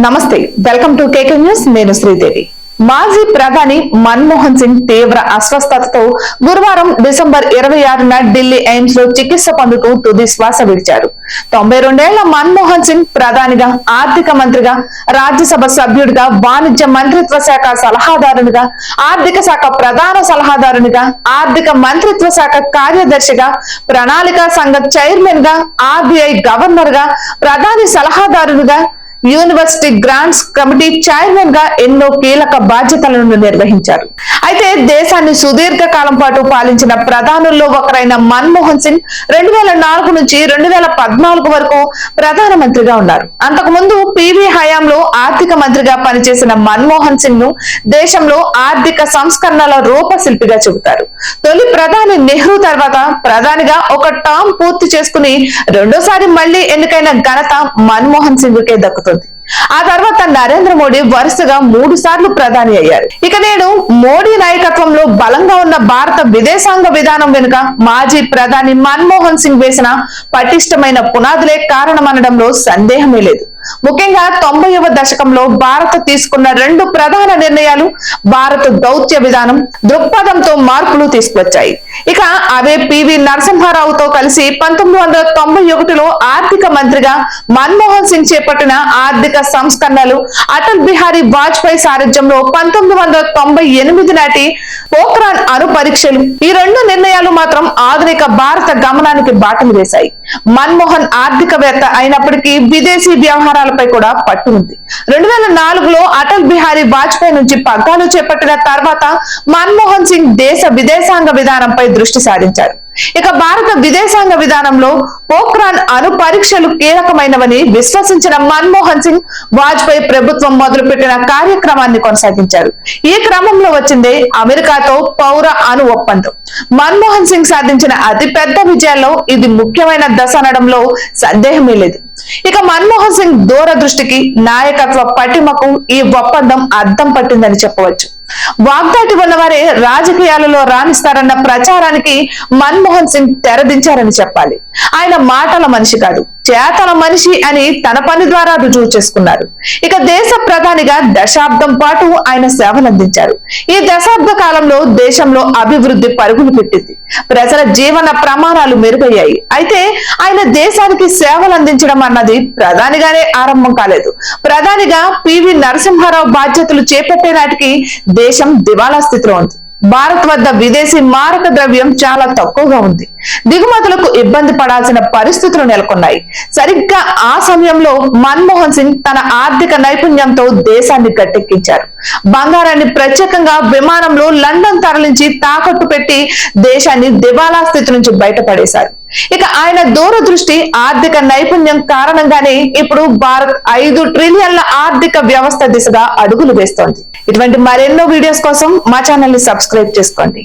నమస్తే, welcome to KK news. నేను శ్రీదేవి. మాజీ ప్రధాని మన్మోహన్ సింగ్ తీవ్ర అస్వస్థతతో గురువారం డిసెంబర్ 26న ఢిల్లీ ఎయిమ్స్ లో చికిత్స పొందుతూ తుది శ్వాస విడిచారు. 92 ఏళ్ల మన్మోహన్ సింగ్ ప్రధానిగా, ఆర్థిక మంత్రిగా, రాజ్యసభ సభ్యుడిగా, వాణిజ్య మంత్రిత్వ శాఖ సలహాదారునిగా, ఆర్థిక శాఖ ప్రధాన సలహాదారునిగా, ఆర్థిక మంత్రిత్వ శాఖ కార్యదర్శిగా, ప్రణాళిక సంఘ చైర్మన్ గా, ఆర్బీఐ గవర్నర్ గా, ప్రధాని సలహాదారునిగా, యూనివర్సిటీ గ్రాంట్స్ కమిటీ చైర్మన్ గా ఎన్నో కీలక బాధ్యతలను నిర్వహించారు. అయితే దేశాన్ని సుదీర్ఘ కాలం పాటు పాలించిన ప్రధానుల్లో ఒకరైన మన్మోహన్ సింగ్ 2004 నుంచి 2014 వరకు ప్రధానమంత్రిగా ఉన్నారు. అంతకుముందు పివి హయాంలో ఆర్థిక మంత్రిగా పనిచేసిన మన్మోహన్ సింగ్ ను దేశంలో ఆర్థిక సంస్కరణల రూపశిల్పిగా చెబుతారు. తొలి ప్రధాని నెహ్రూ తర్వాత ప్రధానిగా ఒక టర్మ్ పూర్తి చేసుకుని రెండోసారి మళ్లీ ఎన్నికైన ఘనత మన్మోహన్ సింగ్ కే దక్కుతుంది. ఆ తర్వాత నరేంద్ర మోడీ వరుసగా 3 సార్లు ప్రధాని అయ్యారు. ఇక నేడు మోడీ నాయకత్వంలో బలంగా ఉన్న భారత విదేశాంగ విధానం వెనుక మాజీ ప్రధాని మన్మోహన్ సింగ్ వేసిన పటిష్టమైన పునాదులే కారణమనడంలో సందేహమే లేదు. ముఖ్యంగా 90వ దశకంలో భారత్ తీసుకున్న 2 ప్రధాన నిర్ణయాలు భారత దౌత్య విధానం, దృక్పథంతో మార్పులు తీసుకొచ్చాయి. ఇక అవే పివి నరసింహారావుతో కలిసి 1991లో ఆర్థిక మంత్రిగా మన్మోహన్ సింగ్ చేపట్టిన ఆర్థిక సంస్కరణలు, అటల్ బిహారీ వాజ్పేయి సారథ్యంలో 1998 నాటి పోఖ్రాన్ అణు పరీక్షలు, ఈ 2 నిర్ణయాలు మాత్రం ఆధునిక భారత గమనానికి బాటలు వేశాయి. మన్మోహన్ ఆర్థికవేత్త అయినప్పటికీ విదేశీ వ్యవహారాలపై కూడా పట్టు ఉంది. 2004లో అటల్ బిహారీ వాజ్పేయి నుంచి పగ్గాలు చేపట్టిన తర్వాత మన్మోహన్ సింగ్ దేశ విదేశాంగ విధానంపై దృష్టి సారించారు. ఇక భారత విదేశాంగ విధానంలో పోఖ్రాన్ అణు పరీక్షలు కీలకమైనవని విశ్వసించిన మన్మోహన్ సింగ్ వాజ్పేయి ప్రభుత్వం మొదలుపెట్టిన కార్యక్రమాన్ని కొనసాగించారు. ఈ క్రమంలో వచ్చిందే అమెరికాతో పౌర అణు ఒప్పందం. మన్మోహన్ సింగ్ సాధించిన అతిపెద్ద విజయాల్లో ఇది ముఖ్యమైన దశ అనడంలో సందేహమే లేదు. ఇక మన్మోహన్ సింగ్ దూరదృష్టికి, నాయకత్వ పటిమకు ఈ ఒప్పందం అద్దం పట్టిందని చెప్పవచ్చు. వాగ్దాటి ఉన్నవారే రాజకీయాలలో రాణిస్తారన్న ప్రచారానికి మన్మోహన్ సింగ్ తెరదించారని చెప్పాలి. ఆయన మాటల మనిషి కాదు, చేతల మనిషి అని తన పని ద్వారా రుజువు చేసుకున్నారు. ఇక దేశ ప్రధానిగా దశాబ్దం పాటు ఆయన సేవలందించారు. ఈ దశాబ్ద కాలంలో దేశంలో అభివృద్ధి పరుగులు పెట్టింది. ప్రజల జీవన ప్రమాణాలు మెరుగయ్యాయి. అయితే ఆయన దేశానికి సేవలు అందించడం అన్నది ప్రధానిగానే ఆరంభం కాలేదు. ప్రధానిగా పివి నరసింహారావు బాధ్యతలు చేపట్టే నాటికి దేశం దివాలా స్థితిలో ఉంది. భారత్ వద్ద విదేశీ మారక ద్రవ్యం చాలా తక్కువగా ఉంది. దిగుమతులకు ఇబ్బంది పడాల్సిన పరిస్థితులు నెలకొన్నాయి. సరిగ్గా ఆ సమయంలో మన్మోహన్ సింగ్ తన ఆర్థిక నైపుణ్యంతో దేశాన్ని గట్టెక్కించారు. బంగారాన్ని ప్రత్యేకంగా విమానంలో లండన్ తరలించి తాకట్టు పెట్టి దేశాన్ని దివాలా స్థితి నుంచి బయటపడేశారు. ఇక ఆయన దూరదృష్టి, ఆర్థిక నైపుణ్యం కారణంగానే ఇప్పుడు భారత్ 5 ట్రిలియన్ల ఆర్థిక వ్యవస్థ దిశగా అడుగులు వేస్తోంది. ఇటువంటి మరెన్నో వీడియోస్ కోసం మా ఛానల్ ని సబ్స్క్రైబ్ చేసుకోండి.